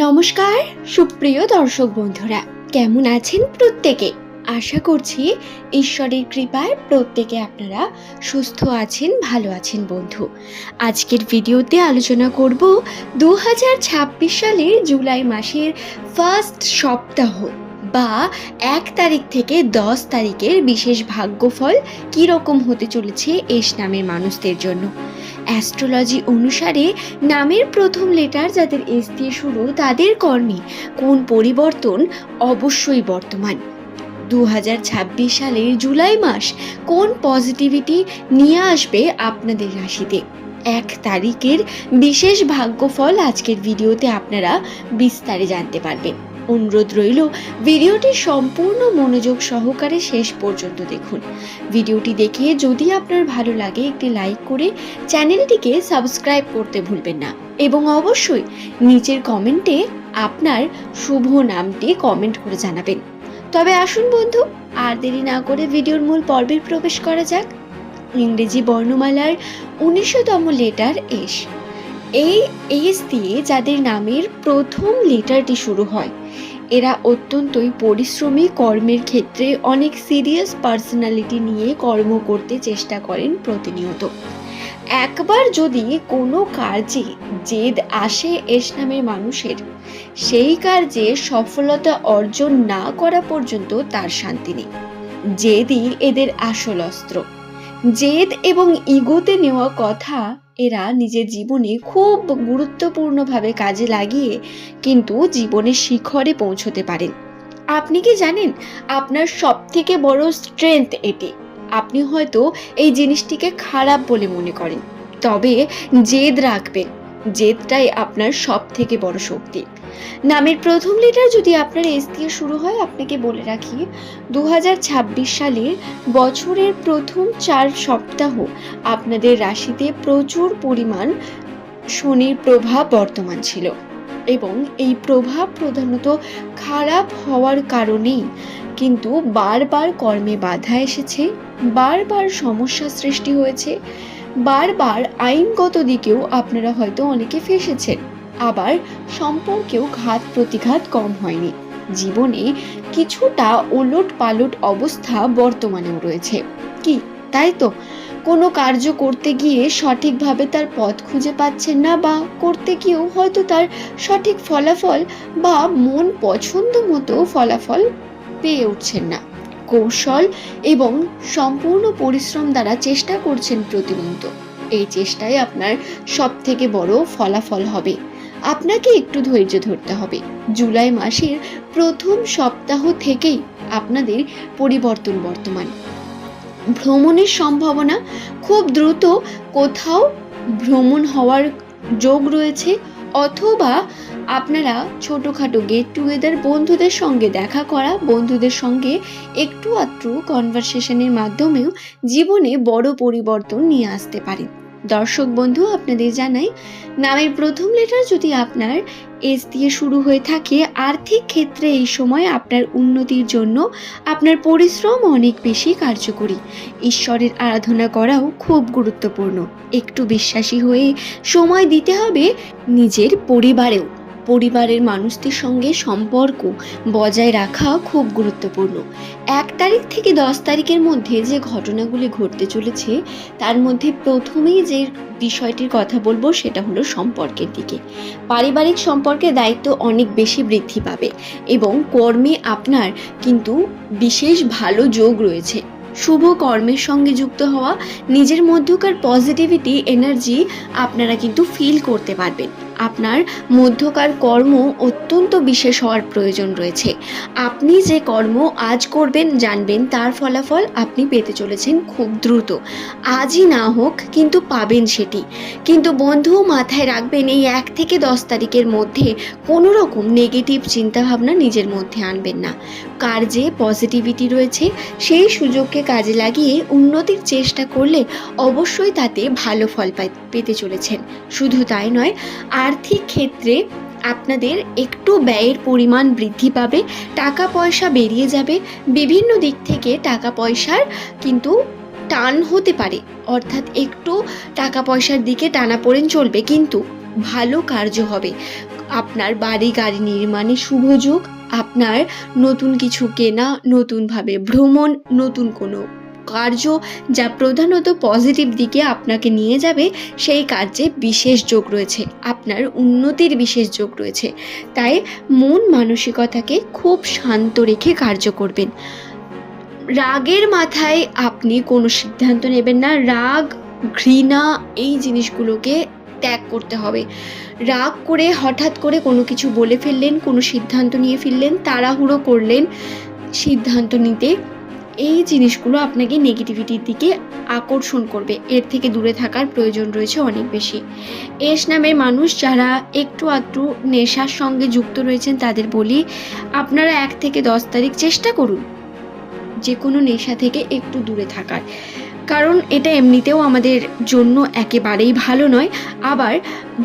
নমস্কার সুপ্রিয় দর্শক বন্ধুরা, কেমন আছেন প্রত্যেকে? আশা করছি ঈশ্বরের কৃপায় প্রত্যেকে আপনারা সুস্থ আছেন, ভালো আছেন। বন্ধু, আজকের ভিডিওতে আলোচনা করব 2026 সালের জুলাই মাসের ফার্স্ট সপ্তাহ বা 1 তারিখ থেকে 10 তারিখের বিশেষ ভাগ্যফল কীরকম হতে চলেছে এস নামের মানুষদের জন্য। অ্যাস্ট্রোলজি অনুসারে নামের প্রথম লেটার যাদের এস দিয়ে শুরু, তাদের কর্মে কোন পরিবর্তন অবশ্যই বর্তমান। 2026 সালের জুলাই মাস কোন পজিটিভিটি নিয়ে আসবে আপনাদের রাশিতে। 1 তারিখের বিশেষ ভাগ্যফল আজকের ভিডিওতে আপনারা বিস্তারে জানতে পারবেন। অনুরোধ রইল ভিডিওটি সম্পূর্ণ মনোযোগ সহকারে শেষ পর্যন্ত দেখুন। ভিডিওটি দেখে যদি আপনার ভালো লাগে একটি লাইক করে চ্যানেলটিকে সাবস্ক্রাইব করতে ভুলবেন না এবং অবশ্যই নিচের কমেন্টে আপনার শুভ নামটি কমেন্ট করে জানাবেন। তবে আসুন বন্ধু, আর দেরি না করে ভিডিওর মূল পর্বে প্রবেশ করা যাক। ইংরেজি বর্ণমালার 19তম লেটার এস। এই এস দিয়ে যাদের নামের প্রথম লেটারটি শুরু হয়, এরা অত্যন্তই পরিশ্রমী, কর্মের ক্ষেত্রে অনেক সিরিয়াস পার্সোনালিটি নিয়ে কর্ম করতে চেষ্টা করেন প্রতিনিয়ত। একবার যদি কোনো কার্যে জেদ আসে এস নামের মানুষের, সেই কার্যে সফলতা অর্জন না করা পর্যন্ত তার শান্তি নেই। জেদই এদের আসল অস্ত্র। জেদ এবং ইগোতে নেওয়া কথা এরা নিজের জীবনে খুব গুরুত্বপূর্ণভাবে কাজে লাগিয়ে কিন্তু জীবনের শিখরে পৌঁছতে পারেন। আপনি কি জানেন আপনার সবথেকে বড় স্ট্রেংথ এটি? আপনি হয়তো এই জিনিসটিকে খারাপ বলে মনে করেন, তবে জেদ রাখবেন, জেদটাই আপনার সবথেকে বড় শক্তি। নামের প্রথম লেটার যদি আপনার এস দিয়ে শুরু হয়, আপনাকে বলে রাখি 2026 সালের বছরের প্রথম 4 সপ্তাহ আপনাদের রাশিতে প্রচুর পরিমাণ শনির প্রভাব বর্তমান ছিল এবং এই প্রভাব প্রধানত খারাপ হওয়ার কারণেই কিন্তু বারবার কর্মে বাধা এসেছে, বারবার সমস্যা সৃষ্টি হয়েছে, বারবার আইনগত দিকেও আপনারা হয়তো অনেকে ফেঁসেছেন, আবার সম্পর্কেও ঘাত প্রতিঘাত কম হয়নি। জীবনে কিছুটা ওলট পালট অবস্থা বর্তমানেও রয়েছে। কি তাই তো? কোনো কার্য করতে গিয়ে সঠিকভাবে তার পথ খুঁজে পাচ্ছেন না, বা করতে গিয়েও হয়তো তার সঠিক ফলাফল বা মন পছন্দ মতো ফলাফল পেয়ে উঠছেন না। কৌশল এবং সম্পূর্ণ পরিশ্রম দ্বারা চেষ্টা করছেন প্রতিনিয়ত। এই চেষ্টায় আপনার সব থেকে বড় ফলাফল হবে। আপনাকে একটু ধৈর্য ধরতে হবে। জুলাই মাসের প্রথম সপ্তাহ থেকেই আপনাদের পরিবর্তন বর্তমান। ভ্রমণের সম্ভাবনা, খুব দ্রুত কোথাও ভ্রমণ হওয়ার যোগ রয়েছে, অথবা আপনারা ছোটোখাটো গেট টুগেদার, বন্ধুদের সঙ্গে দেখা করা, বন্ধুদের সঙ্গে একটু আধটু কনভারসেশনের মাধ্যমেও জীবনে বড় পরিবর্তন নিয়ে আসতে পারেন। দর্শক বন্ধু, আপনাদের জানাই নামের প্রথম লেটার যদি আপনার এস দিয়ে শুরু হয়ে থাকে, আর্থিক ক্ষেত্রে এই সময় আপনার উন্নতির জন্য আপনার পরিশ্রম অনেক বেশি কার্যকরী। ঈশ্বরের আরাধনা করাও খুব গুরুত্বপূর্ণ। একটু বিশ্বাসী হয়ে সময় দিতে হবে নিজের পরিবারেও। পরিবারের মানুষদের সঙ্গে সম্পর্ক বজায় রাখা খুব গুরুত্বপূর্ণ। 1 তারিখ থেকে 10 তারিখের মধ্যে যে ঘটনাগুলি ঘটতে চলেছে, তার মধ্যে প্রথমেই যে বিষয়টির কথা বলবো সেটা হলো সম্পর্কের দিকে। পারিবারিক সম্পর্কের দায়িত্ব অনেক বেশি বৃদ্ধি পাবে এবং কর্মে আপনার কিন্তু বিশেষ ভালো যোগ রয়েছে। শুভ কর্মের সঙ্গে যুক্ত হওয়া, নিজের মধ্যকার পজিটিভিটি এনার্জি আপনারা কিন্তু ফিল করতে পারবেন। আপনার মধ্যকার কর্ম অত্যন্ত বিশেষ হওয়ার প্রয়োজন রয়েছে। আপনি যে কর্ম আজ করবেন, জানবেন তার ফলাফল আপনি পেতে চলেছেন খুব দ্রুত। আজই না হোক কিন্তু পাবেন সেটি। কিন্তু বন্ধু, মাথায় রাখবেন এই 1 থেকে 10 তারিখের মধ্যে কোনো রকম নেগেটিভ চিন্তাভাবনা নিজের মধ্যে আনবেন না। কার্যে পজিটিভিটি রয়েছে, সেই সুযোগকে কাজে লাগিয়ে উন্নতির চেষ্টা করলে অবশ্যই তাতে ভালো ফল পেতে চলেছেন। শুধু তাই নয়, আর্থিক ক্ষেত্রে আপনাদের একটু ব্যয়ের পরিমাণ বৃদ্ধি পাবে, টাকা পয়সা বেরিয়ে যাবে, বিভিন্ন দিক থেকে টাকা পয়সার কিন্তু টান হতে পারে, অর্থাৎ একটু টাকা পয়সার দিকে টানাপোড়েন চলবে, কিন্তু ভালো কার্য হবে। আপনার বাড়ি গাড়ি নির্মাণে শুভ যোগ, আপনার নতুন কিছু কেনা, নতুনভাবে ভ্রমণ, নতুন কোনো কার্য যা প্রধানত পজিটিভ দিকে আপনাকে নিয়ে যাবে, সেই কার্যে বিশেষ যোগ রয়েছে, আপনার উন্নতির বিশেষ যোগ রয়েছে। তাই মন মানসিকতাকে খুব শান্ত রেখে কার্য করবেন। রাগের মাথায় আপনি কোনো সিদ্ধান্ত নেবেন না। রাগ, ঘৃণা এই জিনিসগুলোকে ত্যাগ করতে হবে। রাগ করে হঠাৎ করে কোনো কিছু বলে ফেললেন, কোনো সিদ্ধান্ত নিয়ে ফেললেন, তাড়াহুড়ো করলেন সিদ্ধান্ত নিতে, এই জিনিসগুলো আপনাকে নেগেটিভিটির দিকে আকর্ষণ করবে। এর থেকে দূরে থাকার প্রয়োজন রয়েছে অনেক বেশি। এস নামের মানুষ যারা একটু আধটু নেশার সঙ্গে যুক্ত রয়েছেন তাদের বলি, আপনারা 1 থেকে 10 তারিখ চেষ্টা করুন যে কোনো নেশা থেকে একটু দূরে থাকার, কারণ এটা এমনিতেও আমাদের জন্য একেবারেই ভালো নয়। আবার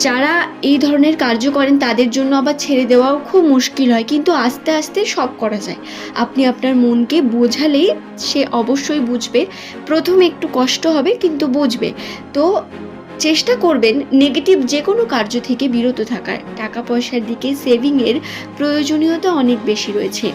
যারা এই ধরনের কার্য করেন তাদের জন্য আবার ছেড়ে দেওয়াও খুব মুশকিল হয়, কিন্তু আস্তে আস্তে সব করা যায়। আপনি আপনার মনকে বোঝালেই সে অবশ্যই বুঝবে। প্রথমে একটু কষ্ট হবে কিন্তু বুঝবে। তো চেষ্টা করবেন নেগেটিভ যে কোনো কার্য থেকে বিরত থাকার। টাকা পয়সার দিকে সেভিংয়ের প্রয়োজনীয়তা অনেক বেশি রয়েছে,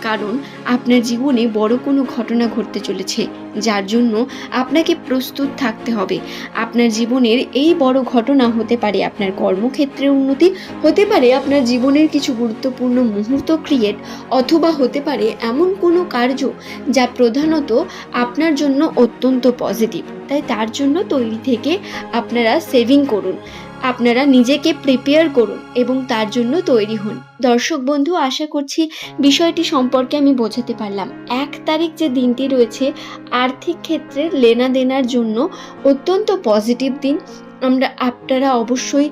কারণ আপনার জীবনে বড় কোনো ঘটনা ঘটতে চলেছে, যার জন্য আপনাকে প্রস্তুত থাকতে হবে। আপনার জীবনের এই বড় ঘটনা হতে পারে আপনার কর্মক্ষেত্রে উন্নতি, হতে পারে আপনার জীবনের কিছু গুরুত্বপূর্ণ মুহূর্ত ক্রিয়েট, অথবা হতে পারে এমন কোনো কার্য যা প্রধানত আপনার জন্য অত্যন্ত পজিটিভ। তাই তার জন্য তৈরি থেকে আপনারা সেভিং করুন, আপনারা নিজেকে প্রিপেয়ার করুন এবং তার জন্য তৈরি হন। দর্শক বন্ধু, আশা করছি বিষয়টি সম্পর্কে আমি বোঝাতে পারলাম। 1 তারিখ যে দিনটি রয়েছে আর্থিক ক্ষেত্রে লেনাদেনার জন্য অত্যন্ত পজিটিভ দিন। আপনারা অবশ্যই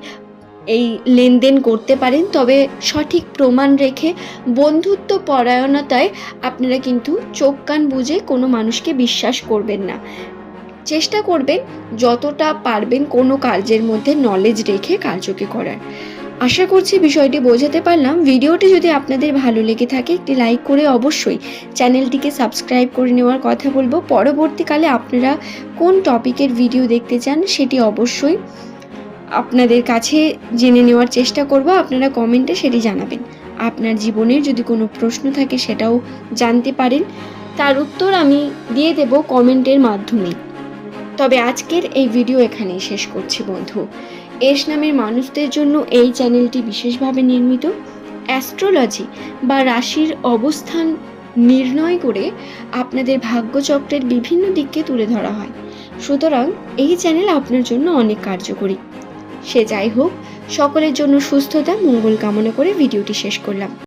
এই লেনদেন করতে পারেন, তবে সঠিক প্রমাণ রেখে বন্ধুত্ব পরায়ণতায় আপনারা কিন্তু চোখ কান বুজে কোনো মানুষকে বিশ্বাস করবেন না। চেষ্টা করবেন যতটা পারবেন কোনো কার্যের মধ্যে নলেজ রেখে কার্যকে করার। আশা করছি বিষয়টি বোঝাতে পারলাম। ভিডিওটি যদি আপনাদের ভালো লেগে থাকে একটি লাইক করে অবশ্যই চ্যানেলটিকে সাবস্ক্রাইব করে নেওয়ার কথা বলবো। পরবর্তীকালে আপনারা কোন টপিকের ভিডিও দেখতে চান সেটি অবশ্যই আপনাদের কাছে জেনে নেওয়ার চেষ্টা করব। আপনারা কমেন্টে সেটি জানাবেন। আপনার জীবনের যদি কোনো প্রশ্ন থাকে সেটাও জানতে পারেন, তার উত্তর আমি দিয়ে দেব কমেন্টের মাধ্যমে। তবে আজকের এই ভিডিও এখানেই শেষ করছি বন্ধু। এস নামের মানুষদের জন্য এই চ্যানেলটি বিশেষভাবে নির্মিত। অ্যাস্ট্রোলজি বা রাশির অবস্থান নির্ণয় করে আপনাদের ভাগ্যচক্রের বিভিন্ন দিককে তুলে ধরা হয়। সুতরাং এই চ্যানেল আপনার জন্য অনেক কার্যকরী। সে যাই হোক, সকলের জন্য সুস্থতা মঙ্গল কামনা করে ভিডিওটি শেষ করলাম।